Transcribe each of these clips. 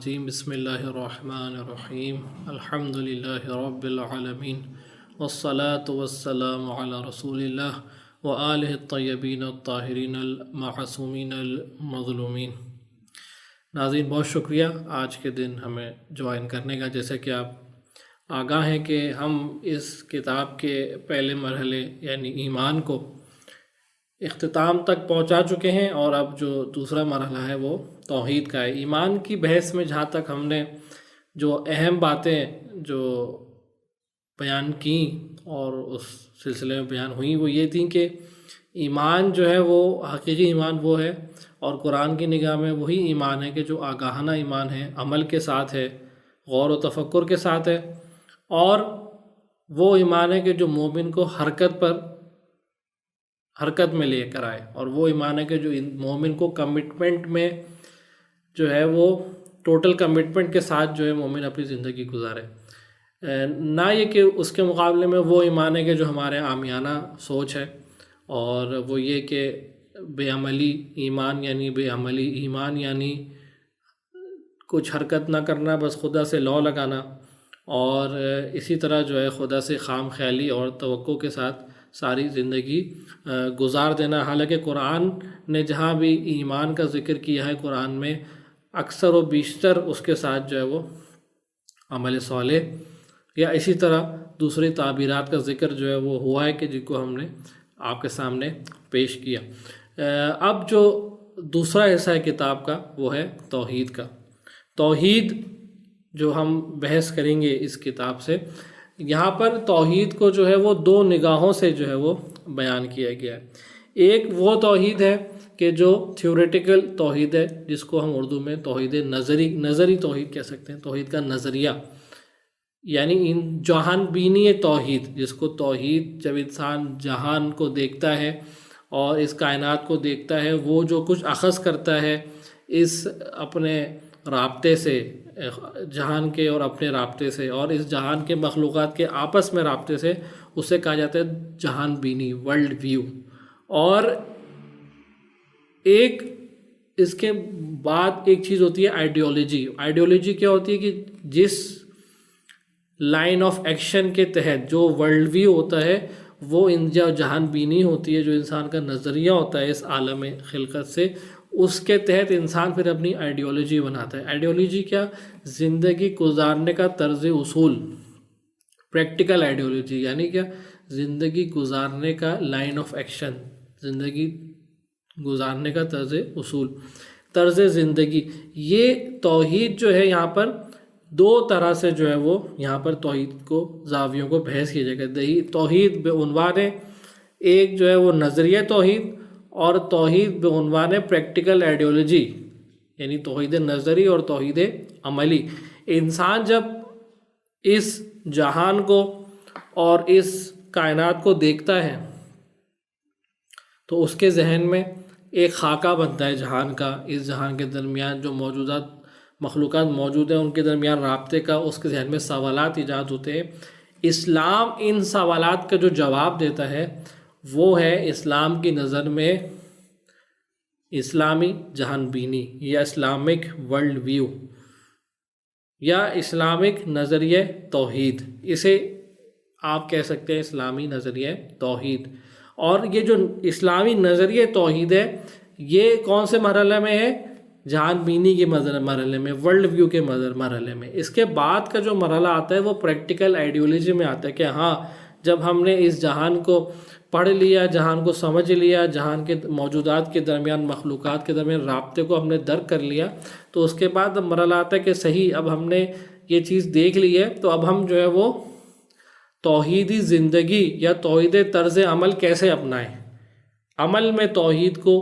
الرجیم بسم اللہ الرحمن الرحیم الحمد للہ رب العالمین والصلاة والسلام علی رسول اللہ وآلہ الطیبین الطاہرین المعصومین المظلومین۔ ناظرین بہت شکریہ آج کے دن ہمیں جوائن کرنے کا۔ جیسا کہ آپ آگاہ ہیں کہ ہم اس کتاب کے پہلے مرحلے یعنی ایمان کو اختتام تک پہنچا چکے ہیں، اور اب جو دوسرا مرحلہ ہے وہ توحید کا ہے۔ ایمان کی بحث میں جہاں تک ہم نے جو اہم باتیں جو بیان کیں اور اس سلسلے میں بیان ہوئیں وہ یہ تھیں کہ ایمان جو ہے وہ حقیقی ایمان وہ ہے، اور قرآن کی نگاہ میں وہی ایمان ہے کہ جو آگاہانہ ایمان ہے، عمل کے ساتھ ہے، غور و تفکر کے ساتھ ہے، اور وہ ایمان ہے کہ جو مومن کو حرکت میں لے کر آئے، اور وہ ایمان ہے کہ جو مومن کو کمٹمنٹ میں جو ہے وہ ٹوٹل کمٹمنٹ کے ساتھ جو ہے مومن اپنی زندگی گزارے۔ نہ یہ کہ اس کے مقابلے میں وہ ایمان ہے کہ جو ہمارے عامیانہ سوچ ہے، اور وہ یہ کہ بے عملی ایمان یعنی بے عملی ایمان یعنی کچھ حرکت نہ کرنا، بس خدا سے لو لگانا، اور اسی طرح جو ہے خدا سے خام خیالی اور توقع کے ساتھ ساری زندگی گزار دینا۔ حالانکہ قرآن نے جہاں بھی ایمان کا ذکر کیا ہے، قرآن میں اکثر و بیشتر اس کے ساتھ جو ہے وہ عمل صالح یا اسی طرح دوسری تعبیرات کا ذکر جو ہے وہ ہوا ہے کہ جن کو ہم نے آپ کے سامنے پیش کیا۔ اب جو دوسرا حصہ ہے کتاب کا وہ ہے توحید کا۔ توحید جو ہم بحث کریں گے اس کتاب سے، یہاں پر توحید کو جو ہے وہ دو نگاہوں سے جو ہے وہ بیان کیا گیا ہے۔ ایک وہ توحید ہے کہ جو تھیوریٹیکل توحید ہے، جس کو ہم اردو میں توحید نظری توحید کہہ سکتے ہیں، توحید کا نظریہ، یعنی جہان بینی توحید، جس کو توحید جب انسان جہان کو دیکھتا ہے اور اس کائنات کو دیکھتا ہے، وہ جو کچھ اخذ کرتا ہے اس اپنے رابطے سے، جہان کے اور اپنے رابطے سے، اور اس جہان کے مخلوقات کے آپس میں رابطے سے، اسے کہا جاتا ہے جہان بینی، ورلڈ ویو۔ اور ایک اس کے بعد ایک چیز ہوتی ہے آئیڈیالوجی۔ آئیڈیالوجی کیا ہوتی ہے کہ جس لائن آف ایکشن کے تحت جو ورلڈ ویو ہوتا ہے وہ جہان بینی ہوتی ہے، جو انسان کا نظریہ ہوتا ہے اس عالم خلقت سے، اس کے تحت انسان پھر اپنی آئیڈیالوجی بناتا ہے۔ آئیڈیالوجی کیا؟ زندگی گزارنے کا طرز اصول، پریکٹیکل آئیڈیالوجی یعنی کیا؟ زندگی گزارنے کا لائن آف ایکشن، زندگی گزارنے کا طرز اصول، طرز زندگی۔ یہ توحید جو ہے یہاں پر دو طرح سے جو ہے وہ یہاں پر توحید کو زاویوں کو بحث کیا جائے گا۔ توحید بعنوان ایک جو ہے وہ نظریہ توحید، اور توحید بعنوان پریکٹیکل آئیڈیالوجی، یعنی توحید نظری اور توحید عملی۔ انسان جب اس جہان کو اور اس کائنات کو دیکھتا ہے تو اس کے ذہن میں ایک خاکہ بنتا ہے جہان کا، اس جہان کے درمیان جو موجودات مخلوقات موجود ہیں ان کے درمیان رابطے کا، اس کے ذہن میں سوالات ایجاد ہوتے ہیں۔ اسلام ان سوالات کا جو جواب دیتا ہے وہ ہے اسلام کی نظر میں اسلامی جہان بینی، یا اسلامک ورلڈ ویو، یا اسلامک نظریہ توحید۔ اسے آپ کہہ سکتے ہیں اسلامی نظریہ توحید۔ اور یہ جو اسلامی نظریہ توحید ہے یہ کون سے مرحلے میں ہے؟ جہان بینی کے مرحلے میں، ورلڈ ویو کے مرحلے میں۔ اس کے بعد کا جو مرحلہ آتا ہے وہ پریکٹیکل آئیڈیالوجی میں آتا ہے کہ ہاں جب ہم نے اس جہان کو پڑھ لیا، جہان کو سمجھ لیا، جہان کے موجودات کے درمیان، مخلوقات کے درمیان رابطے کو ہم نے درک کر لیا، تو اس کے بعد اب مرحلہ آتا ہے کہ صحیح اب ہم نے یہ چیز دیکھ لی ہے، تو اب ہم جو ہے وہ توحیدی زندگی یا توحید طرز عمل کیسے اپنائیں، عمل میں توحید کو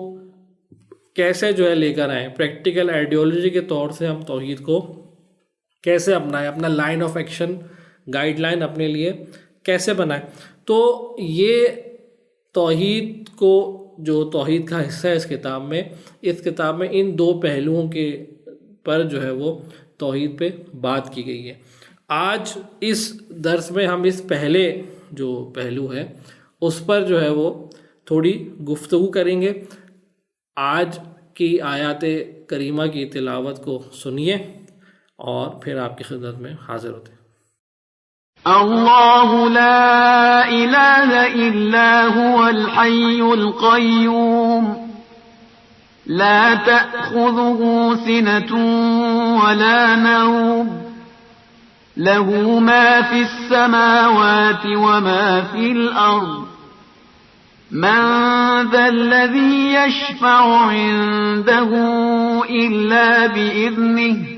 کیسے جو ہے لے کر آئیں، پریکٹیکل آئیڈیالوجی کے طور سے ہم توحید کو کیسے اپنائیں، اپنا line of action, guide line اپنے لیے کیسے بنائیں۔ تو یہ توحید کو جو توحید کا حصہ ہے اس کتاب میں ان دو پہلوؤں کے پر جو ہے وہ توحید پہ بات کی گئی ہے۔ آج اس درس میں ہم اس پہلے جو پہلو ہے اس پر جو ہے وہ تھوڑی گفتگو کریں گے۔ آج کی آیات کریمہ کی تلاوت کو سنیے اور پھر آپ کی خدمت میں حاضر ہوتے ہیں۔ اللہ لا الہ الا هو الحی القیوم لا تأخذه سنة ولا نوم له ما في السماوات وما في الأرض من ذا الذي يشفع عنده إلا بإذنه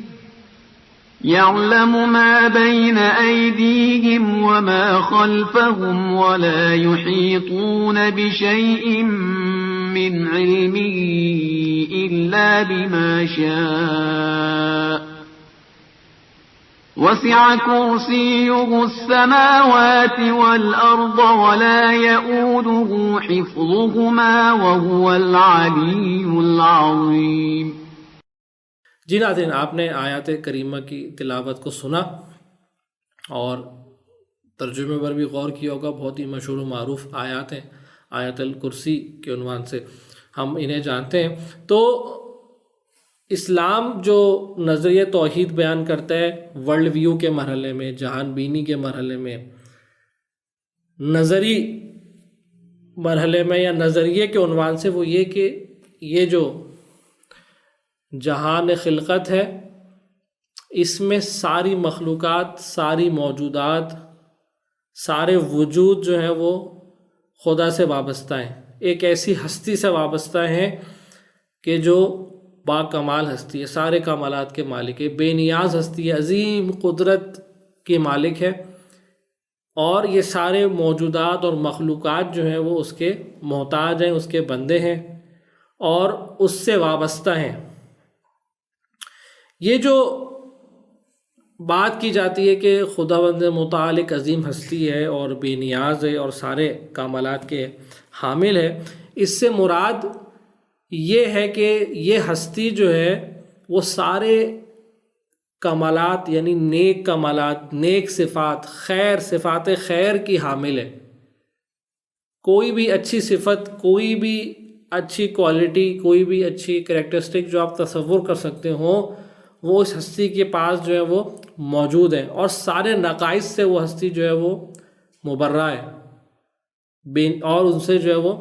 يعلم ما بين أيديهم وما خلفهم ولا يحيطون بشيء من علمه إلا بما شاء وسع كرسيه السماوات والأرض ولا يؤوده حفظهما وهو العلي العظيم۔ جی ناظرین، آپ نے آیات کریمہ کی تلاوت کو سنا اور ترجمے پر بھی غور کیا ہوگا۔ بہت ہی مشہور و معروف آیات ہیں، آیت الکرسی کے عنوان سے ہم انہیں جانتے ہیں۔ تو اسلام جو نظریہ توحید بیان کرتا ہے ورلڈ ویو کے مرحلے میں، جہان بینی کے مرحلے میں، نظری مرحلے میں یا نظریے کے عنوان سے، وہ یہ کہ یہ جو جہان خلقت ہے اس میں ساری مخلوقات، ساری موجودات، سارے وجود جو ہیں وہ خدا سے وابستہ ہیں، ایک ایسی ہستی سے وابستہ ہیں کہ جو با کمال ہستی ہے، سارے کمالات کے مالک ہے، بے نیاز ہستی ہے، عظیم قدرت کے مالک ہے، اور یہ سارے موجودات اور مخلوقات جو ہیں وہ اس کے محتاج ہیں، اس کے بندے ہیں اور اس سے وابستہ ہیں۔ یہ جو بات کی جاتی ہے کہ خداوند متعال ایک عظیم ہستی ہے اور بے نیاز ہے اور سارے کمالات کے حامل ہے، اس سے مراد یہ ہے کہ یہ ہستی جو ہے وہ سارے کمالات یعنی نیک کمالات، نیک صفات، خیر، صفات خیر کی حامل ہے۔ کوئی بھی اچھی صفت، کوئی بھی اچھی کوالٹی، کوئی بھی اچھی کریکٹرسٹک جو آپ تصور کر سکتے ہوں وہ اس ہستی کے پاس جو ہے وہ موجود ہے، اور سارے نقائص سے وہ ہستی جو ہے وہ مبرہ ہے، اور ان سے جو ہے وہ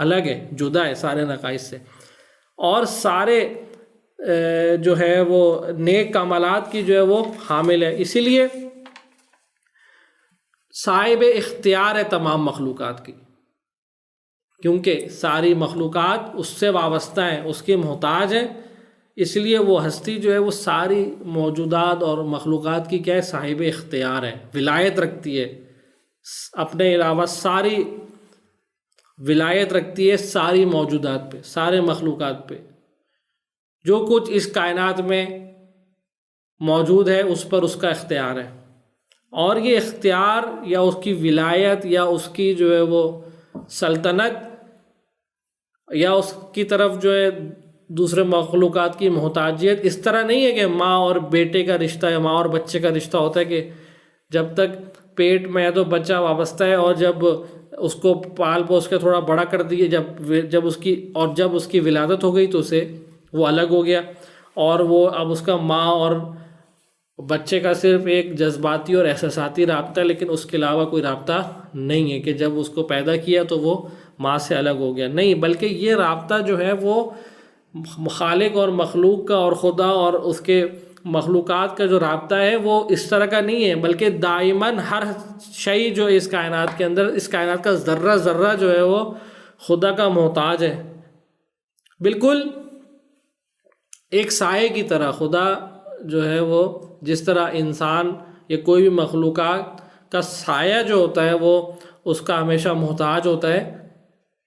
الگ ہے، جدا ہے سارے نقائص سے، اور سارے جو ہے وہ نیک کمالات کی جو ہے وہ حامل ہے۔ اسی لیے صاحب اختیار ہے تمام مخلوقات کی، کیونکہ ساری مخلوقات اس سے وابستہ ہیں، اس کے محتاج ہیں، اس لیے وہ ہستی جو ہے وہ ساری موجودات اور مخلوقات کی کیا ہے، صاحب اختیار ہے، ولایت رکھتی ہے، اپنے علاوہ ساری ولایت رکھتی ہے ساری موجودات پہ، سارے مخلوقات پہ۔ جو کچھ اس کائنات میں موجود ہے اس پر اس کا اختیار ہے، اور یہ اختیار یا اس کی ولایت یا اس کی جو ہے وہ سلطنت یا اس کی طرف جو ہے دوسرے مخلوقات کی محتاجیت اس طرح نہیں ہے کہ ماں اور بیٹے کا رشتہ یا ماں اور بچے کا رشتہ ہوتا ہے کہ جب تک پیٹ میں ہے تو بچہ وابستہ ہے، اور جب اس کو پال پوس کے تھوڑا بڑا کر دیے، جب اس کی ولادت ہو گئی تو اسے وہ الگ ہو گیا، اور وہ اب اس کا ماں اور بچے کا صرف ایک جذباتی اور احساساتی رابطہ ہے، لیکن اس کے علاوہ کوئی رابطہ نہیں ہے کہ جب اس کو پیدا کیا تو وہ ماں سے الگ ہو گیا، نہیں، بلکہ یہ رابطہ جو ہے وہ خالق اور مخلوق کا اور خدا اور اس کے مخلوقات کا جو رابطہ ہے وہ اس طرح کا نہیں ہے، بلکہ دائماً ہر شے جو اس کائنات کے اندر، اس کائنات کا ذرہ ذرہ جو ہے وہ خدا کا محتاج ہے، بالکل ایک سائے کی طرح۔ خدا جو ہے وہ جس طرح انسان یا کوئی بھی مخلوقات کا سایہ جو ہوتا ہے وہ اس کا ہمیشہ محتاج ہوتا ہے،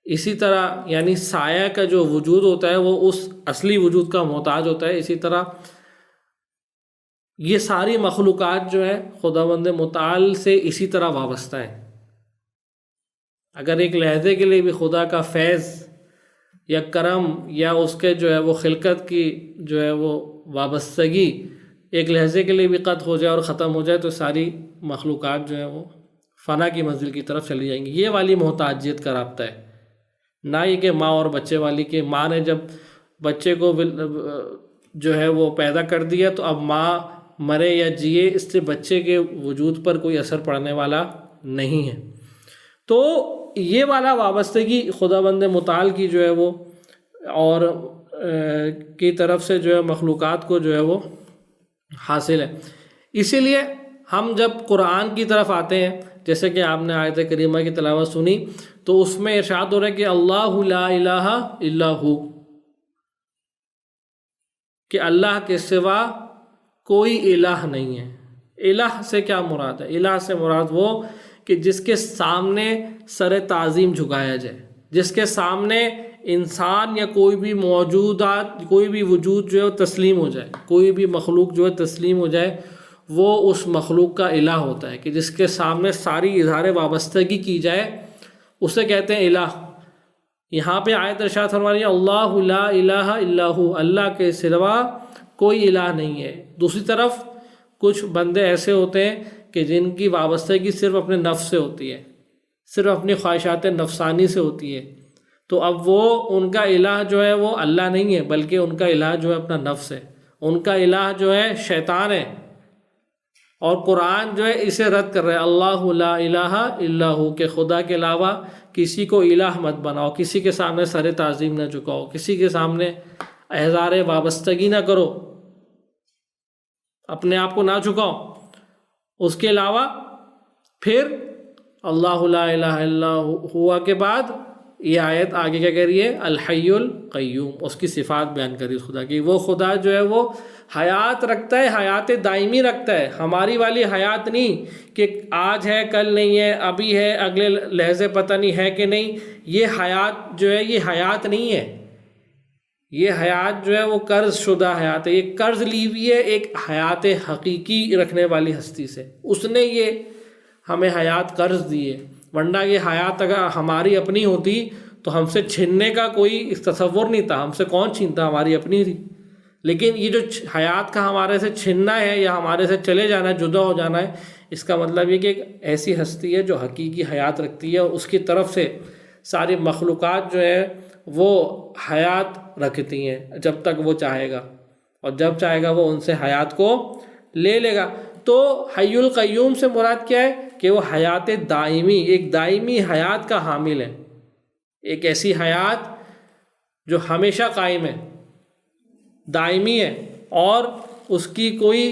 اسی طرح یعنی سایہ کا جو وجود ہوتا ہے وہ اس اصلی وجود کا محتاج ہوتا ہے، اسی طرح یہ ساری مخلوقات جو ہے خداوند متعال سے اسی طرح وابستہ ہیں۔ اگر ایک لحظے کے لیے بھی خدا کا فیض یا کرم یا اس کے جو ہے وہ خلقت کی جو ہے وہ وابستگی ایک لحظے کے لیے بھی قطع ہو جائے اور ختم ہو جائے تو ساری مخلوقات جو ہے وہ فنا کی منزل کی طرف چلی جائیں گی۔ یہ والی محتاجیت کا رابطہ ہے، نہ یہ کہ ماں اور بچے والی، کہ ماں نے جب بچے کو جو ہے وہ پیدا کر دیا تو اب ماں مرے یا جیے اس سے بچے کے وجود پر کوئی اثر پڑنے والا نہیں ہے۔ تو یہ والا وابستگی خدا بند متعال کی جو ہے وہ اور کی طرف سے جو ہے مخلوقات کو جو ہے وہ حاصل ہے۔ اسی لیے ہم جب قرآن کی طرف آتے ہیں، جیسے کہ آپ نے آیت کریمہ کی تلاوت سنی، تو اس میں ارشاد ہو رہا ہے کہ اللہ لا الہ الا ہو، کہ اللہ کے سوا کوئی الہ نہیں ہے۔ الہ سے کیا مراد ہے؟ الہ سے مراد وہ کہ جس کے سامنے سر تعظیم جھکایا جائے، جس کے سامنے انسان یا کوئی بھی موجودات، کوئی بھی وجود جو ہے تسلیم ہو جائے، کوئی بھی مخلوق جو ہے تسلیم ہو جائے، وہ اس مخلوق کا الہ ہوتا ہے، کہ جس کے سامنے ساری اظہار وابستگی کی جائے، اسے کہتے ہیں الہ۔ یہاں پہ آیت ارشاد فرما رہی ہے اللہ لا الہ الا ہو، اللہ کے سوا کوئی الہ نہیں ہے۔ دوسری طرف کچھ بندے ایسے ہوتے ہیں کہ جن کی وابستگی صرف اپنے نفس سے ہوتی ہے، صرف اپنی خواہشات نفسانی سے ہوتی ہے، تو اب وہ ان کا الہ جو ہے وہ اللہ نہیں ہے، بلکہ ان کا الہ جو ہے اپنا نفس ہے، ان کا الہ جو ہے شیطان ہے۔ اور قرآن جو ہے اسے رد کر رہا ہے، اللہ لا الہ الا ہو، کہ خدا کے علاوہ کسی کو الہ مت بناؤ، کسی کے سامنے سر تعظیم نہ جھکاؤ، کسی کے سامنے اظہار وابستگی نہ کرو، اپنے آپ کو نہ جھکاؤ۔ اس کے علاوہ پھر اللہ لا الہ الا ہوا کے بعد یہ آیت آگے کیا کہہ رہی ہے؟ الحی القیوم، اس کی صفات بیان کری اس خدا کی۔ وہ خدا جو ہے وہ حیات رکھتا ہے، حیات دائمی رکھتا ہے، ہماری والی حیات نہیں کہ آج ہے کل نہیں ہے، ابھی ہے اگلے لحظے پتہ نہیں ہے کہ نہیں۔ یہ حیات جو ہے یہ حیات نہیں ہے، یہ حیات جو ہے وہ قرض شدہ حیات ہے، یہ قرض لی ہوئی ہے ایک حیات حقیقی رکھنے والی ہستی سے، اس نے یہ ہمیں حیات قرض دی ہے۔ ورنہ یہ حیات اگر ہماری اپنی ہوتی تو ہم سے چھیننے کا کوئی تصور نہیں تھا، ہم سے کون چھینتا، ہماری اپنی تھی۔ لیکن یہ جو حیات کا ہمارے سے چھننا ہے یا ہمارے سے چلے جانا ہے، جدا ہو جانا ہے، اس کا مطلب یہ کہ ایک ایسی ہستی ہے جو حقیقی حیات رکھتی ہے، اور اس کی طرف سے ساری مخلوقات جو ہے وہ حیات رکھتی ہیں جب تک وہ چاہے گا، اور جب چاہے گا وہ ان سے حیات کو لے لے گا۔ تو حی القیوم سے مراد کیا ہے؟ کہ وہ حیات دائمی، ایک دائمی حیات کا حامل ہے، ایک ایسی حیات جو ہمیشہ قائم ہے، دائمی ہے، اور اس کی کوئی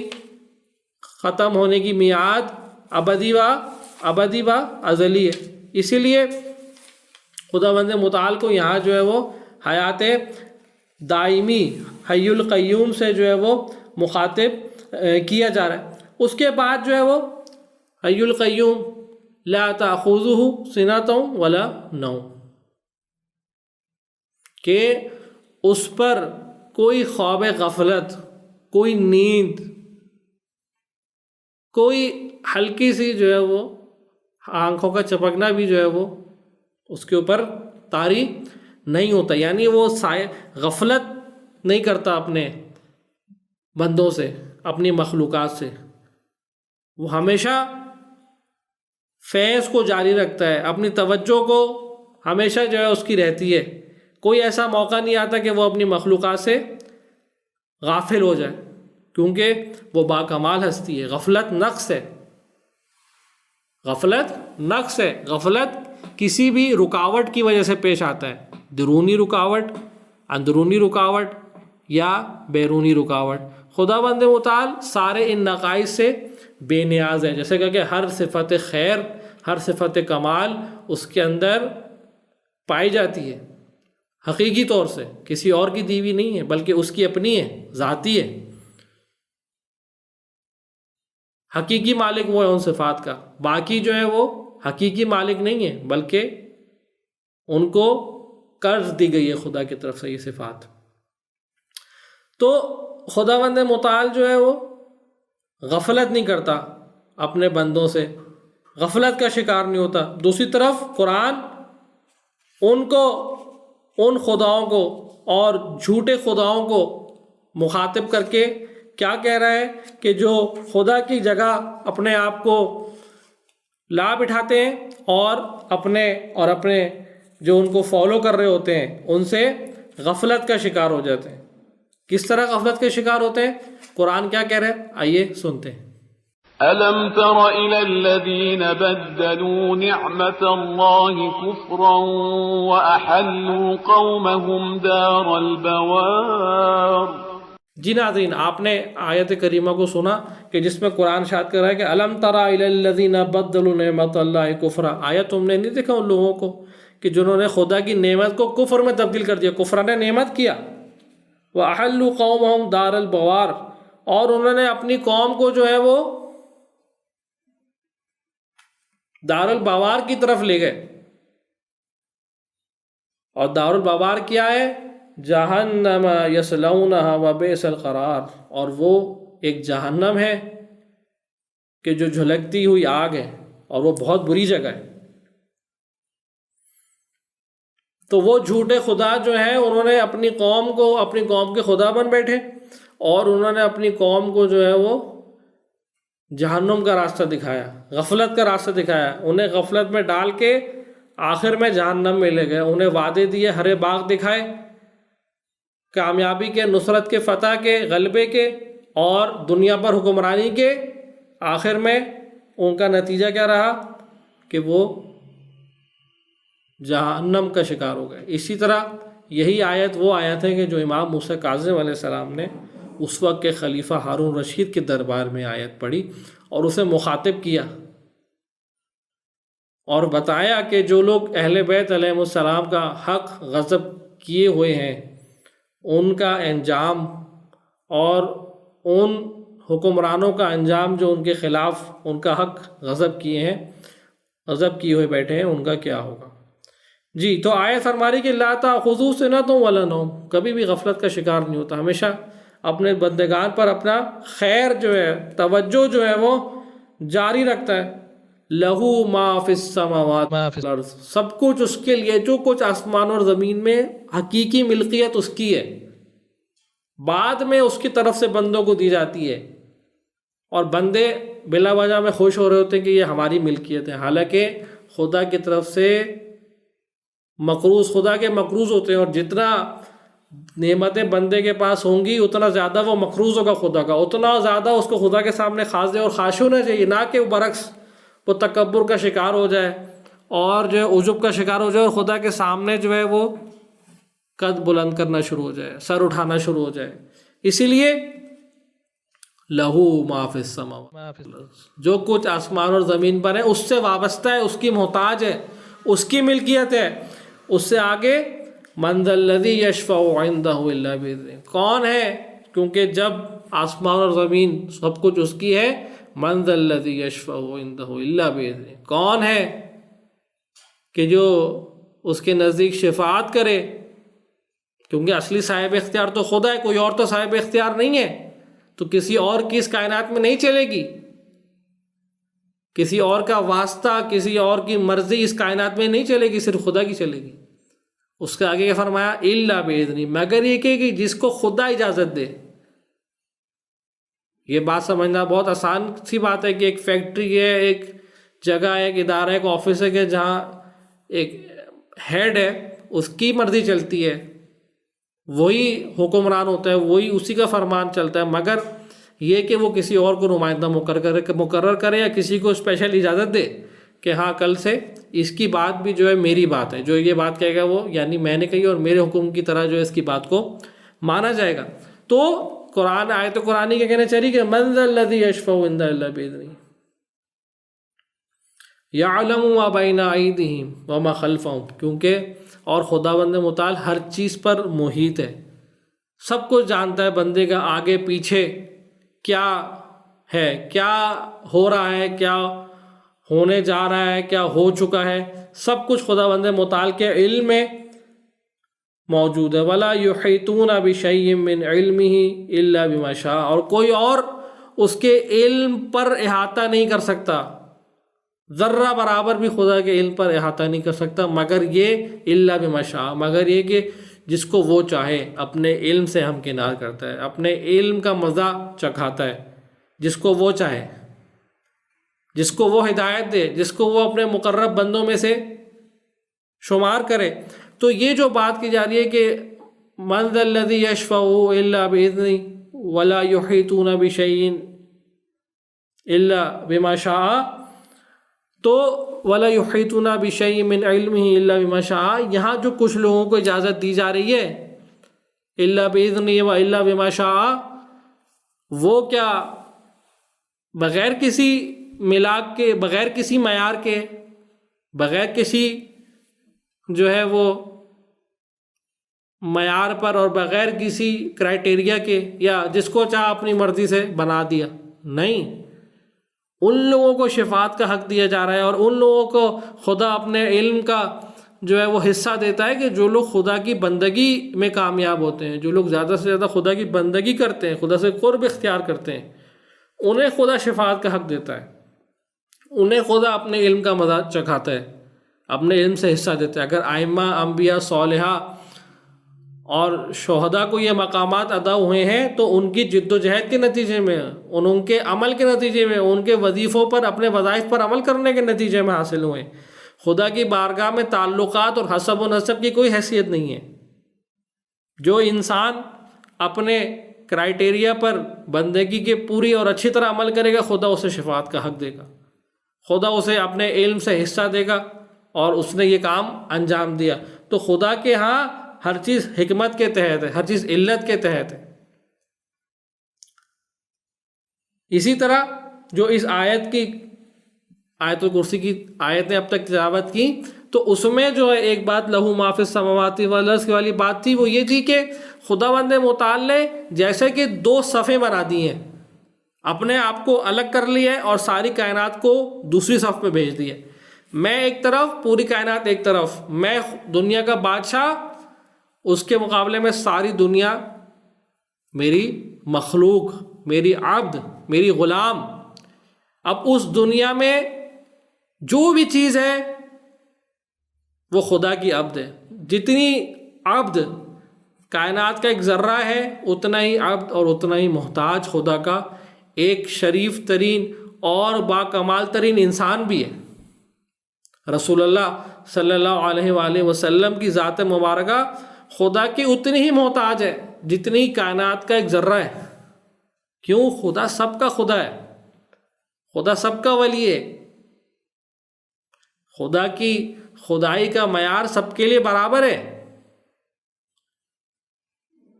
ختم ہونے کی میعاد ابدی و ازلی ہے۔ اسی لیے خدا بند متعال کو یہاں جو ہے وہ حیات دائمی حی القیوم سے جو ہے وہ مخاطب کیا جا رہا ہے۔ اس کے بعد جو ہے وہ حی القیوم لا تأخذہ سنۃ ولا نوم، کہ اس پر کوئی خواب غفلت، کوئی نیند، کوئی ہلکی سی جو ہے وہ آنکھوں کا چپکنا بھی جو ہے وہ اس کے اوپر طاری نہیں ہوتا، یعنی وہ غفلت نہیں کرتا اپنے بندوں سے، اپنی مخلوقات سے، وہ ہمیشہ فیض کو جاری رکھتا ہے، اپنی توجہ کو ہمیشہ جو ہے اس کی رہتی ہے۔ کوئی ایسا موقع نہیں آتا کہ وہ اپنی مخلوقات سے غافل ہو جائے، کیونکہ وہ باکمال ہستی ہے۔ غفلت نقص ہے، غفلت نقص ہے، غفلت کسی بھی رکاوٹ کی وجہ سے پیش آتا ہے، درونی رکاوٹ، اندرونی رکاوٹ یا بیرونی رکاوٹ۔ خدا بند متعال سارے ان نقائص سے بے نیاز ہے، جیسے کہ ہر صفت خیر، ہر صفت کمال اس کے اندر پائی جاتی ہے، حقیقی طور سے کسی اور کی دیوی نہیں ہے، بلکہ اس کی اپنی ہے، ذاتی ہے۔ حقیقی مالک وہ ہے ان صفات کا، باقی جو ہے وہ حقیقی مالک نہیں ہے، بلکہ ان کو قرض دی گئی ہے خدا کی طرف سے یہ صفات۔ تو خدا بند متعال جو ہے وہ غفلت نہیں کرتا اپنے بندوں سے، غفلت کا شکار نہیں ہوتا۔ دوسری طرف قرآن ان کو، ان خداؤں کو اور جھوٹے خداؤں کو مخاطب کر کے کیا کہہ رہا ہے کہ جو خدا کی جگہ اپنے آپ کو لا بٹھاتے ہیں اور اپنے جو ان کو فالو کر رہے ہوتے ہیں ان سے غفلت کا شکار ہو جاتے ہیں۔ کس طرح غفلت کے شکار ہوتے ہیں؟ قرآن کیا کہہ رہے ہیں، آئیے سنتے ہیں۔ أَلَمْ تَرَ إِلَى الَّذِينَ بَدَّلُوا نِعْمَةَ اللَّهِ كُفْرًا وَأَحَلُّوا قَوْمَهُمْ دَارَ الْبَوَارِ۔ جی ناظرین، آپ نے آیت کریمہ کو سنا کہ جس میں قرآن ارشاد کر رہا ہے کہ الم تری الی الذین بدلوا نعمت اللہ کفرا، آیا تم نے نہیں دیکھا ان لوگوں کو کہ جنہوں نے خدا کی نعمت کو کفر میں تبدیل کر دیا، کفرانہ نعمت کیا۔ وَأَحَلُّوا قَوْمَهُمْ دَارَ الْبَوَارِ، اور انہوں نے اپنی قوم کو جو ہے وہ دار البوار کی طرف لے گئے۔ اور دار البوار کیا ہے؟ جہنم یصلونہا وبئس القرار، اور وہ ایک جہنم ہے کہ جو جھلکتی ہوئی آگ ہے اور وہ بہت بری جگہ ہے۔ تو وہ جھوٹے خدا جو ہیں انہوں نے اپنی قوم کے خدا بن بیٹھے، اور انہوں نے اپنی قوم کو جو ہے وہ جہنم کا راستہ دکھایا، غفلت کا راستہ دکھایا، انہیں غفلت میں ڈال کے آخر میں جہنم میں لے گئے۔ انہیں وعدے دیے، ہرے باغ دکھائے، کامیابی کے، نصرت کے، فتح کے، غلبے کے اور دنیا پر حکمرانی کے، آخر میں ان کا نتیجہ کیا رہا کہ وہ جہنم کا شکار ہو گئے۔ اسی طرح یہی آیت وہ آیت ہے کہ جو امام موسیٰ کاظم علیہ السلام نے اس وقت کے خلیفہ ہارون رشید کے دربار میں آیت پڑھی اور اسے مخاطب کیا اور بتایا کہ جو لوگ اہل بیت علیہ السلام کا حق غصب کیے ہوئے ہیں ان کا انجام، اور ان حکمرانوں کا انجام جو ان کے خلاف ان کا حق غصب کیے ہوئے بیٹھے ہیں، ان کا کیا ہوگا۔ جی، تو آیت فرما رہی کہ لا تأخذوا سنۃ ولا نوم، کبھی بھی غفلت کا شکار نہیں ہوتا، ہمیشہ اپنے بندگان پر اپنا خیر جو ہے، توجہ جو ہے وہ جاری رکھتا ہے۔ لہو ما فی السماوات ما فی الارض، سب کچھ اس کے لیے، جو کچھ آسمان اور زمین میں حقیقی ملکیت اس کی ہے، بعد میں اس کی طرف سے بندوں کو دی جاتی ہے، اور بندے بلا وجہ میں خوش ہو رہے ہوتے ہیں کہ یہ ہماری ملکیت ہے، حالانکہ خدا کی طرف سے مقروض، خدا کے مقروض ہوتے ہیں، اور جتنا نعمتیں بندے کے پاس ہوں گی اتنا زیادہ وہ مقروض ہوگا خدا کا، اتنا زیادہ اس کو خدا کے سامنے خاضع اور خاشع ہونا چاہیے، نہ کہ برعکس وہ تکبر کا شکار ہو جائے اور جو ہے عجب کا شکار ہو جائے اور خدا کے سامنے جو ہے وہ قد بلند کرنا شروع ہو جائے، سر اٹھانا شروع ہو جائے۔ اسی لیے لہو ما فی السماوات، جو کچھ آسمان اور زمین پر ہے اس سے وابستہ ہے، اس کی محتاج ہے، اس کی ملکیت ہے۔ اس سے آگے من ذا الذی یشفع عندہ الا باذنہ، کون ہے، کیونکہ جب آسمان اور زمین سب کچھ اس کی ہے، من ذا الذی یشفع عندہ الا باذنہ، کون ہے کہ جو اس کے نزدیک شفاعت کرے، کیونکہ اصلی صاحب اختیار تو خدا ہے، کوئی اور تو صاحب اختیار نہیں ہے، تو کسی اور کی اس کائنات میں نہیں چلے گی، کسی اور کا واسطہ، کسی اور کی مرضی اس کائنات میں نہیں چلے گی، صرف خدا کی چلے گی۔ اس کے آگے کیا فرمایا؟ الا باذنہ، مگر یہ کہ جس کو خدا اجازت دے۔ یہ بات سمجھنا بہت آسان سی بات ہے کہ ایک فیکٹری ہے، ایک جگہ ہے، ایک ادارہ ہے، ایک آفس ہے کہ جہاں ایک ہیڈ ہے، اس کی مرضی چلتی ہے، وہی حکمران ہوتا ہے، وہی اسی کا فرمان چلتا ہے، مگر یہ کہ وہ کسی اور کو نمائندہ مقرر کرے یا کسی کو اسپیشل اجازت دے کہ ہاں کل سے اس کی بات بھی جو ہے میری بات ہے، جو یہ بات کہے گا وہ یعنی میں نے کہی اور میرے حکم کی طرح جو ہے اس کی بات کو مانا جائے گا۔ تو قرآن، آیت قرآنی کے کہنا چاہیے کہ من ذا الذی یشفع عندہ الا باذنہ یعلم ما بین ایدیہم وما خلفہم، کیونکہ اور خداوند متعال ہر چیز پر محیط ہے، سب کچھ جانتا ہے، بندے کا آگے پیچھے کیا ہے، کیا ہو رہا ہے، کیا ہونے جا رہا ہے، کیا ہو چکا ہے، سب کچھ خداوند متعال کے علم میں موجود ہے۔ ولا یحیطون بشیء من علمہ الا بما شاء، اور کوئی اور اس کے علم پر احاطہ نہیں کر سکتا، ذرہ برابر بھی خدا کے علم پر احاطہ نہیں کر سکتا، مگر یہ الا بما شاء، مگر یہ کہ جس کو وہ چاہے اپنے علم سے ہمکنار کرتا ہے، اپنے علم کا مزہ چکھاتا ہے، جس کو وہ چاہے، جس کو وہ ہدایت دے، جس کو وہ اپنے مقرب بندوں میں سے شمار کرے۔ تو یہ جو بات کی جا رہی ہے کہ من ذا الذی یشفع الا باذنہ ولا یحیطون بشیء الا بما شاء، تو ولا یحیطون بشیء من علمہ الا بما شاء، یہاں جو کچھ لوگوں کو اجازت دی جا رہی ہے الا باذنہ و الا بما شاء، وہ کیا بغیر کسی ملاک کے، بغیر کسی معیار کے، بغیر کسی جو ہے وہ معیار پر اور بغیر کسی کرائٹیریا کے، یا جس کو چاہا اپنی مرضی سے بنا دیا؟ نہیں، ان لوگوں کو شفاعت کا حق دیا جا رہا ہے، اور ان لوگوں کو خدا اپنے علم کا جو ہے وہ حصہ دیتا ہے کہ جو لوگ خدا کی بندگی میں کامیاب ہوتے ہیں، جو لوگ زیادہ سے زیادہ خدا کی بندگی کرتے ہیں، خدا سے قرب اختیار کرتے ہیں، انہیں خدا شفاعت کا حق دیتا ہے، انہیں خدا اپنے علم کا مزہ چکھاتا ہے، اپنے علم سے حصہ دیتا ہے۔ اگر ائمہ، انبیاء، صالحہ اور شہداء کو یہ مقامات ادا ہوئے ہیں تو ان کی جد و جہد کے نتیجے میں، ان کے عمل کے نتیجے میں، ان کے وظیفوں پر، اپنے وظائف پر عمل کرنے کے نتیجے میں حاصل ہوئے۔ خدا کی بارگاہ میں تعلقات اور حسب و نسب کی کوئی حیثیت نہیں ہے۔ جو انسان اپنے کرائٹیریا پر بندگی کے پوری اور اچھی طرح عمل کرے گا، خدا اسے شفاعت کا حق دے گا، خدا اسے اپنے علم سے حصہ دے گا، اور اس نے یہ کام انجام دیا۔ تو خدا کے ہاں ہر چیز حکمت کے تحت ہے، ہر چیز علت کے تحت ہے۔ اسی طرح جو اس آیت کی، آیت الکرسی کی آیت نے اب تک تلاوت کی، تو اس میں جو ہے ایک بات لہو ما فی السماوات والارض والی بات تھی، وہ یہ تھی کہ خداوند متعال نے جیسے کہ دو صفیں بنا دی ہیں، اپنے آپ کو الگ کر لیا ہے اور ساری کائنات کو دوسری صف میں بھیج دیا۔ میں ایک طرف، پوری کائنات ایک طرف، میں دنیا کا بادشاہ، اس کے مقابلے میں ساری دنیا میری مخلوق، میری عبد، میری غلام۔ اب اس دنیا میں جو بھی چیز ہے وہ خدا کی عبد ہے۔ جتنی عبد کائنات کا ایک ذرہ ہے، اتنا ہی عبد اور اتنا ہی محتاج خدا کا ایک شریف ترین اور باکمال ترین انسان بھی ہے۔ رسول اللہ صلی اللہ علیہ وآلہ وسلم کی ذات مبارکہ خدا کی اتنی ہی محتاج ہے جتنی کائنات کا ایک ذرہ ہے۔ کیوں؟ خدا سب کا خدا ہے، خدا سب کا ولی ہے، خدا کی خدائی کا معیار سب کے لیے برابر ہے۔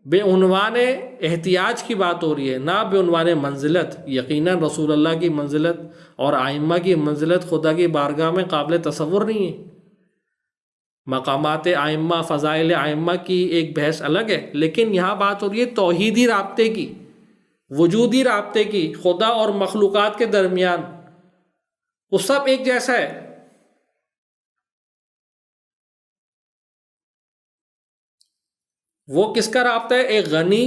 بے عنوان احتیاج کی بات ہو رہی ہے، نہ بے عنوان منزلت۔ یقیناً رسول اللہ کی منزلت اور ائمہ کی منزلت خدا کی بارگاہ میں قابل تصور نہیں ہے۔ مقامات ائمہ، فضائل ائمہ کی ایک بحث الگ ہے، لیکن یہاں بات ہو رہی ہے توحیدی رابطے کی، وجودی رابطے کی، خدا اور مخلوقات کے درمیان۔ وہ سب ایک جیسا ہے۔ وہ کس کا رابطہ ہے؟ ایک غنی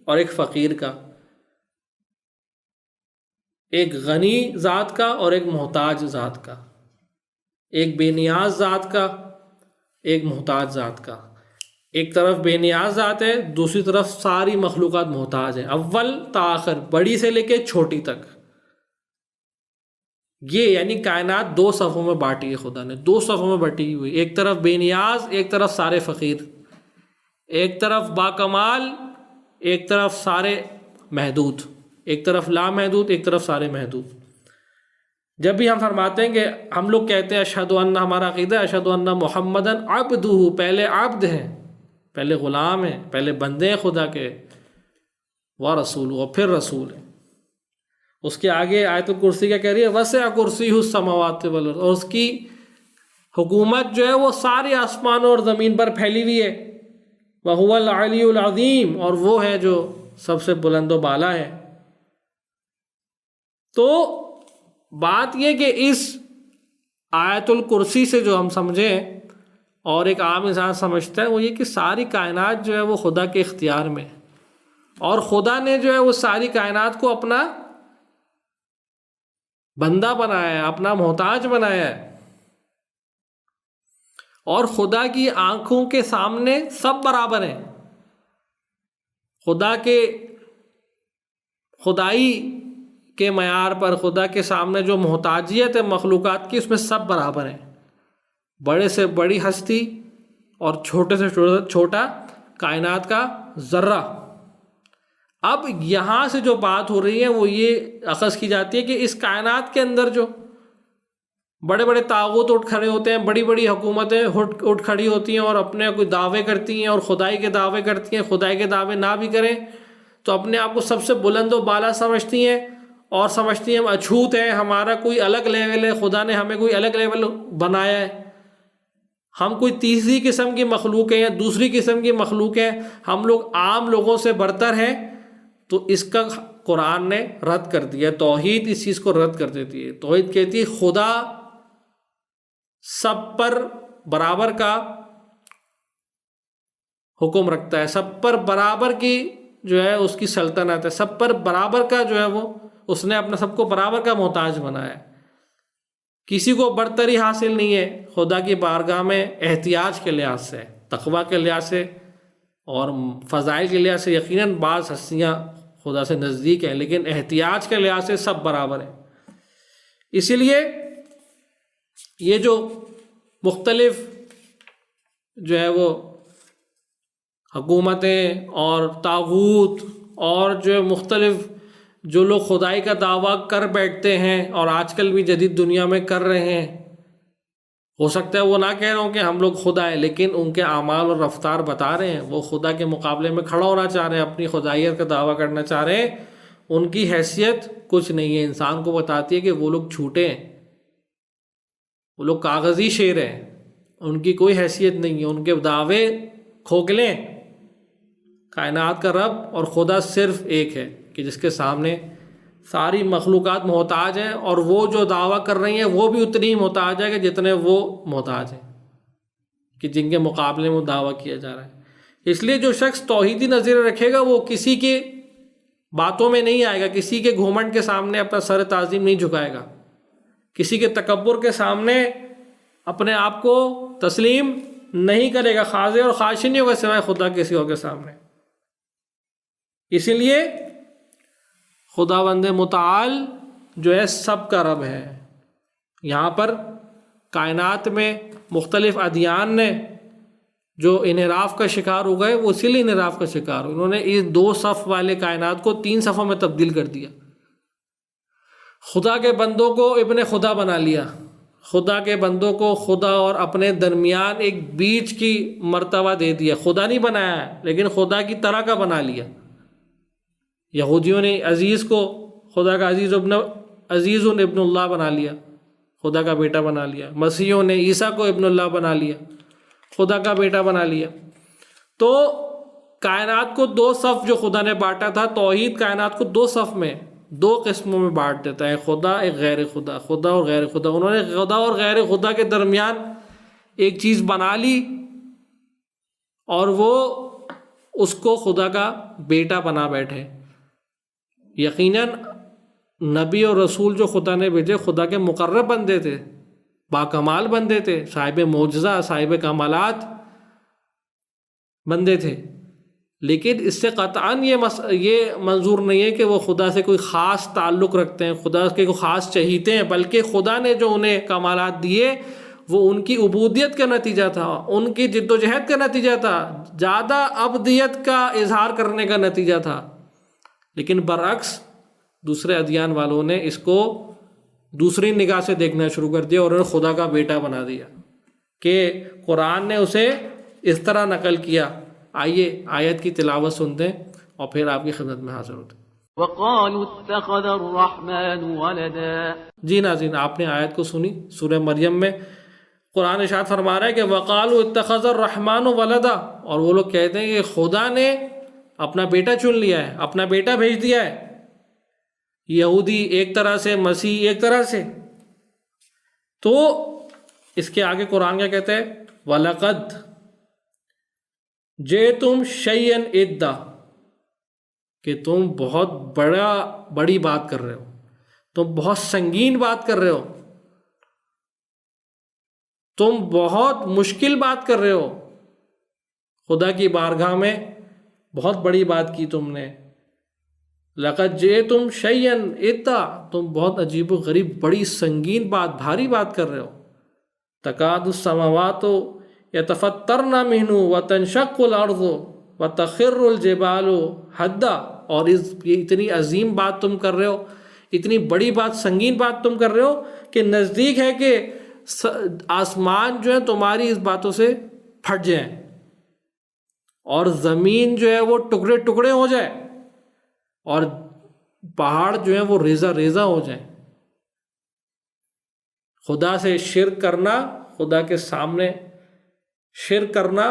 اور ایک فقیر کا، ایک غنی ذات کا اور ایک محتاج ذات کا، ایک بے نیاز ذات کا، ایک محتاج ذات کا۔ ایک طرف بے نیاز ذات ہے، دوسری طرف ساری مخلوقات محتاج ہیں، اول تا آخر، بڑی سے لے کے چھوٹی تک۔ یہ یعنی کائنات دو صفوں میں بانٹی ہے، خدا نے دو صفوں میں بٹی ہوئی، ایک طرف بے نیاز، ایک طرف سارے فقیر، ایک طرف باکمال، ایک طرف سارے محدود، ایک طرف لامحدود، ایک طرف سارے محدود۔ جب بھی ہم فرماتے ہیں کہ ہم لوگ کہتے ہیں اشہد ان، ہمارا عقیدہ اشہد ان محمدً عبدہ، پہلے عبد ہیں، پہلے غلام ہیں، پہلے بندے ہیں خدا کے، و رسول، اور پھر رسول ہیں۔ اس کے آگے آیت الکرسی کیا کہہ رہی ہے؟ وسع کرسیہ السماوات والارض، اور اس کی حکومت جو ہے وہ سارے آسمانوں اور زمین پر پھیلی ہوئی ہے۔ وَهُوَ الْعَلِيُّ الْعَظِيمُ، اور وہ ہے جو سب سے بلند و بالا ہے۔ تو بات یہ کہ اس آیت الکرسی سے جو ہم سمجھیں اور ایک عام انسان سمجھتا ہے، وہ یہ کہ ساری کائنات جو ہے وہ خدا کے اختیار میں، اور خدا نے جو ہے وہ ساری کائنات کو اپنا بندہ بنایا ہے، اپنا محتاج بنایا ہے، اور خدا کی آنکھوں کے سامنے سب برابر ہیں۔ خدا کے خدائی کے معیار پر، خدا کے سامنے جو محتاجیت ہے مخلوقات کی، اس میں سب برابر ہیں، بڑے سے بڑی ہستی اور چھوٹے سے چھوٹا کائنات کا ذرہ۔ اب یہاں سے جو بات ہو رہی ہے وہ یہ اخذ کی جاتی ہے کہ اس کائنات کے اندر جو بڑے بڑے طاغوت اٹھ کھڑے ہوتے ہیں، بڑی بڑی حکومتیں اٹھ کھڑی ہوتی ہیں اور اپنے کوئی دعوے کرتی ہیں اور خدائی کے دعوے کرتی ہیں، خدائی کے دعوے نہ بھی کریں تو اپنے آپ کو سب سے بلند و بالا سمجھتی ہیں اور سمجھتی ہیں ہم اچھوت ہیں، ہمارا کوئی الگ لیول ہے، خدا نے ہمیں کوئی الگ لیول بنایا ہے، ہم کوئی تیسری قسم کی مخلوق ہیں یا دوسری قسم کی مخلوق ہیں، ہم لوگ عام لوگوں سے برتر ہیں۔ تو اس کا قرآن نے رد کر دیا۔ توحید اس چیز کو رد کر دیتی ہے۔ توحید کہتی ہے خدا سب پر برابر کا حکم رکھتا ہے، سب پر برابر کی جو ہے اس کی سلطنت ہے، سب پر برابر کا جو ہے وہ اس نے اپنا سب کو برابر کا محتاج بنایا ہے، کسی کو برتری حاصل نہیں ہے خدا کی بارگاہ میں احتیاج کے لحاظ سے، تقویٰ کے لحاظ سے اور فضائل کے لحاظ سے یقیناً بعض ہستیاں خدا سے نزدیک ہیں، لیکن احتیاج کے لحاظ سے سب برابر ہیں۔ اسی لیے یہ جو مختلف جو ہے وہ حکومتیں اور طاغوت اور جو مختلف جو لوگ خدائی کا دعویٰ کر بیٹھتے ہیں اور آج کل بھی جدید دنیا میں کر رہے ہیں، ہو سکتا ہے وہ نہ کہہ رہے ہوں کہ ہم لوگ خدا ہیں، لیکن ان کے اعمال اور رفتار بتا رہے ہیں وہ خدا کے مقابلے میں کھڑا ہونا چاہ رہے ہیں، اپنی خدائیت کا دعویٰ کرنا چاہ رہے ہیں۔ ان کی حیثیت کچھ نہیں ہے، انسان کو بتاتی ہے کہ وہ لوگ جھوٹے ہیں، وہ لوگ کاغذی شیر ہیں، ان کی کوئی حیثیت نہیں ہے، ان کے دعوے کھوکھلے ہیں۔ کائنات کا رب اور خدا صرف ایک ہے کہ جس کے سامنے ساری مخلوقات محتاج ہیں، اور وہ جو دعویٰ کر رہی ہیں وہ بھی اتنی ہی محتاج ہے کہ جتنے وہ محتاج ہیں کہ جن کے مقابلے میں دعویٰ کیا جا رہا ہے۔ اس لیے جو شخص توحیدی نظریہ رکھے گا وہ کسی کے باتوں میں نہیں آئے گا، کسی کے گھمنڈ کے سامنے اپنا سر تعظیم نہیں جھکائے گا، کسی کے تکبر کے سامنے اپنے آپ کو تسلیم نہیں کرے گا، خاضع اور خاشع نہیں ہوگا سوائے خدا کسی اور کے سامنے۔ اسی لیے خداوند متعال جو ہے سب کا رب ہے۔ یہاں پر کائنات میں مختلف ادیان نے جو انحراف کا شکار ہو گئے وہ اسی لیے انحراف کا شکار ہوئے، انہوں نے اس 2 صف والے کائنات کو 3 صفوں میں تبدیل کر دیا، خدا کے بندوں کو ابن خدا بنا لیا، خدا کے بندوں کو خدا اور اپنے درمیان ایک بیچ کی مرتبہ دے دیا، خدا نہیں بنایا ہے لیکن خدا کی طرح کا بنا لیا۔ یہودیوں نے عزیز کو خدا کا عزیز ابن اللہ بنا لیا، خدا کا بیٹا بنا لیا۔ مسیحیوں نے عیسیٰ کو ابن اللہ بنا لیا، خدا کا بیٹا بنا لیا۔ تو کائنات کو 2 صف جو خدا نے بانٹا تھا، توحید کائنات کو 2 صف میں 2 قسموں میں بانٹ دیتا ہے، خدا ایک غیر خدا، خدا اور غیر خدا۔ انہوں نے خدا اور غیر خدا کے درمیان ایک چیز بنا لی اور وہ اس کو خدا کا بیٹا بنا بیٹھے۔ یقیناً نبی اور رسول جو خدا نے بھیجے خدا کے مقرب بندے تھے، باکمال بندے تھے، صاحب معجزہ، صاحب کمالات بندے تھے، لیکن اس سے قطعاً یہ منظور نہیں ہے کہ وہ خدا سے کوئی خاص تعلق رکھتے ہیں، خدا کے کوئی خاص چہیتے ہیں، بلکہ خدا نے جو انہیں کمالات دیے وہ ان کی عبودیت کا نتیجہ تھا، ان کی جد و جہد کا نتیجہ تھا، زیادہ عبدیت کا اظہار کرنے کا نتیجہ تھا۔ لیکن برعکس دوسرے ادیان والوں نے اس کو دوسری نگاہ سے دیکھنا شروع کر دیا اور انہوں نے خدا کا بیٹا بنا دیا کہ قرآن نے اسے اس طرح نقل کیا۔ آئیے آیت کی تلاوت سنتے ہیں اور پھر آپ کی خدمت میں حاضر ہوتے ہیں۔ وَقَالُوا اتَّخَذَ الرَّحْمَنُ وَلَدًا۔ جی ناظرین، آپ نے آیت کو سنی، سورہ مریم میں قرآن ارشاد فرما رہا ہے کہ وَقَالُوا اتَّخَذَ الرَّحْمَنُ وَلَدًا، اور وہ لوگ کہتے ہیں کہ خدا نے اپنا بیٹا چن لیا ہے، اپنا بیٹا بھیج دیا ہے۔ یہودی ایک طرح سے، مسیح ایک طرح سے۔ تو اس کے آگے قرآن کیا کہتے ہیں؟ وَلَقَدْ جِئْتُمْ شَيْئًا إِدًّا، کہ تم بہت بڑی بات کر رہے ہو، تم بہت سنگین بات کر رہے ہو، تم بہت مشکل بات کر رہے ہو، خدا کی بارگاہ میں بہت بڑی بات کی تم نے۔ لَقَدْ جِئْتُمْ شَيْئًا إِدًّا، تم بہت عجیب و غریب بڑی سنگین بات، بھاری بات کر رہے ہو۔ تَكَادُ السَّمَاوَاتُ يَتَفَطَّرْنَ مِنْهُ وَتَنشَقُّ الْأَرْضُ وتخر الجبال حدا، اور یہ اتنی عظیم بات تم کر رہے ہو، اتنی بڑی بات، سنگین بات تم کر رہے ہو کہ نزدیک ہے کہ آسمان جو ہے تمہاری اس باتوں سے پھٹ جائیں، اور زمین جو ہے وہ ٹکڑے ٹکڑے ہو جائے، اور پہاڑ جو ہیں وہ ریزہ ریزہ ہو جائیں۔ خدا سے شرک کرنا، خدا کے سامنے شرک کرنا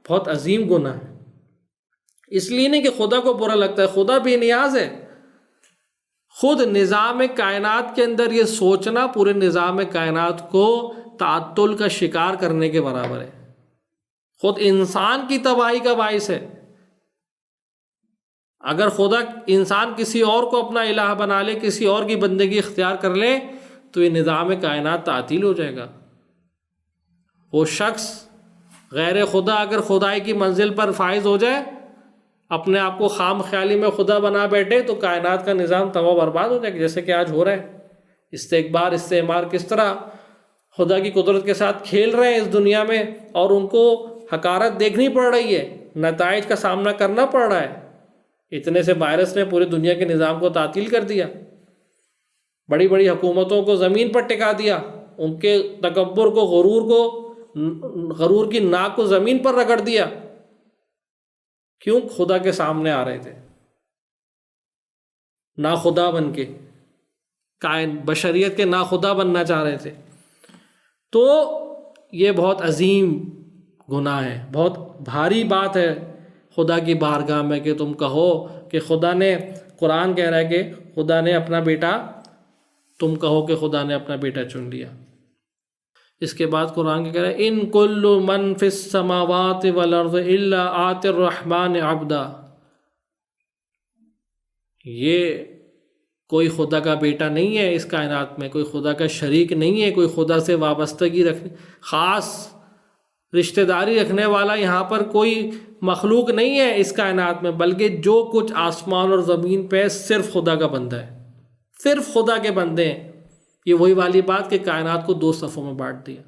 بہت عظیم گناہ ہے۔ اس لیے نہیں کہ خدا کو برا لگتا ہے، خدا بے نیاز ہے۔ خود نظام کائنات کے اندر یہ سوچنا پورے نظام کائنات کو تعطل کا شکار کرنے کے برابر ہے، خود انسان کی تباہی کا باعث ہے۔ اگر خدا انسان کسی اور کو اپنا الہ بنا لے، کسی اور کی بندگی اختیار کر لے، تو یہ نظام کائنات تعطیل ہو جائے گا۔ وہ شخص غیر خدا اگر خدائی کی منزل پر فائز ہو جائے، اپنے آپ کو خام خیالی میں خدا بنا بیٹھے، تو کائنات کا نظام تباہ برباد ہو جائے گا، جیسے کہ آج ہو رہا ہے۔ استکبار، استعمار کس طرح خدا کی قدرت کے ساتھ کھیل رہے ہیں اس دنیا میں، اور ان کو حقارت دیکھنی پڑ رہی ہے، نتائج کا سامنا کرنا پڑ رہا ہے۔ اتنے سے وائرس نے پوری دنیا کے نظام کو تعطیل کر دیا، بڑی بڑی حکومتوں کو زمین پر ٹکا دیا، ان کے تکبر کو، غرور کی ناک کو زمین پر رگڑ دیا۔ کیوں؟ خدا کے سامنے آ رہے تھے، نا خدا بن کے، بشریت کے نا خدا بننا چاہ رہے تھے۔ تو یہ بہت عظیم گناہ ہے، بہت بھاری بات ہے خدا کی بارگاہ میں کہ تم کہو کہ خدا نے، قرآن کہہ رہا ہے کہ خدا نے اپنا بیٹا، تم کہو کہ خدا نے اپنا بیٹا چن لیا۔ اس کے بعد قرآن کہہ رہا ہے ان کل من فی السماوات والارض الا آتی الرحمن عبدا، یہ کوئی خدا کا بیٹا نہیں ہے، اس کائنات میں کوئی خدا کا شریک نہیں ہے، کوئی خدا سے وابستگی رکھنے، خاص رشتہ داری رکھنے والا یہاں پر کوئی مخلوق نہیں ہے اس کائنات میں، بلکہ جو کچھ آسمان اور زمین پہ صرف خدا کا بندہ ہے، صرف خدا کے بندے ہیں۔ یہ وہی والی بات کہ کائنات کو دو صفوں میں بانٹ دیا۔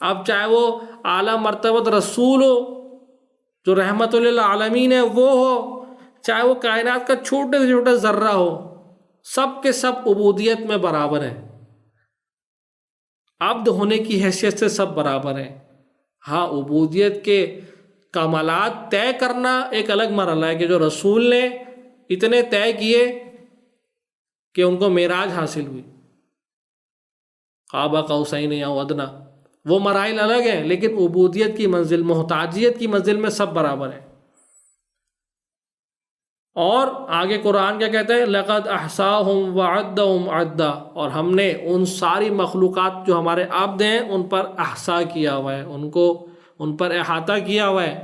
اب چاہے وہ اعلیٰ مرتبت رسول ہو جو رحمت للعالمین ہے وہ ہو، چاہے وہ کائنات کا چھوٹے سے چھوٹا ذرہ ہو، سب کے سب عبودیت میں برابر ہیں، عبد ہونے کی حیثیت سے سب برابر ہیں۔ ہاں، عبودیت کے کمالات طے کرنا ایک الگ مرحلہ ہے کہ جو رسول نے اتنے طے کیے کہ ان کو معراج حاصل ہوئی، قاب قوسین یا ادنیٰ، وہ مراحل الگ ہیں، لیکن عبودیت کی منزل، محتاجیت کی منزل میں سب برابر ہیں۔ اور آگے قرآن کیا کہتا ہے؟ لقد احصاہم وعدہم عدا، اور ہم نے ان ساری مخلوقات جو ہمارے عبد ہیں ان پر احصا کیا ہوا ہے، ان پر احاطہ کیا ہوا ہے،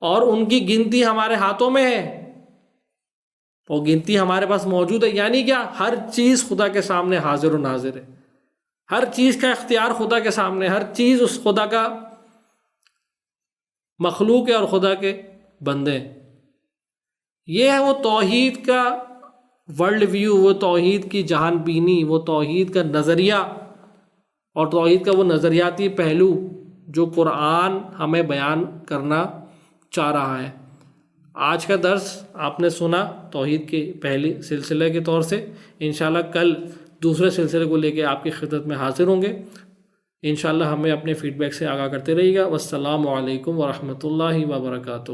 اور ان کی گنتی ہمارے ہاتھوں میں ہے، وہ گنتی ہمارے پاس موجود ہے۔ یعنی کیا؟ ہر چیز خدا کے سامنے حاضر و ناظر ہے، ہر چیز کا اختیار خدا کے سامنے، ہر چیز اس خدا کا مخلوق ہے اور خدا کے بندے ہیں۔ یہ ہے وہ توحید کا ورلڈ ویو، وہ توحید کی جہان بینی، وہ توحید کا نظریہ، اور توحید کا وہ نظریاتی پہلو جو قرآن ہمیں بیان کرنا چاہ رہا ہے۔ آج کا درس آپ نے سنا توحید کے پہلے سلسلے کے طور سے، انشاءاللہ کل دوسرے سلسلے کو لے کے آپ کی خدمت میں حاضر ہوں گے۔ انشاءاللہ ہمیں اپنے فیڈ بیک سے آگاہ کرتے رہیے گا۔ والسلام علیکم ورحمۃ اللہ وبرکاتہ۔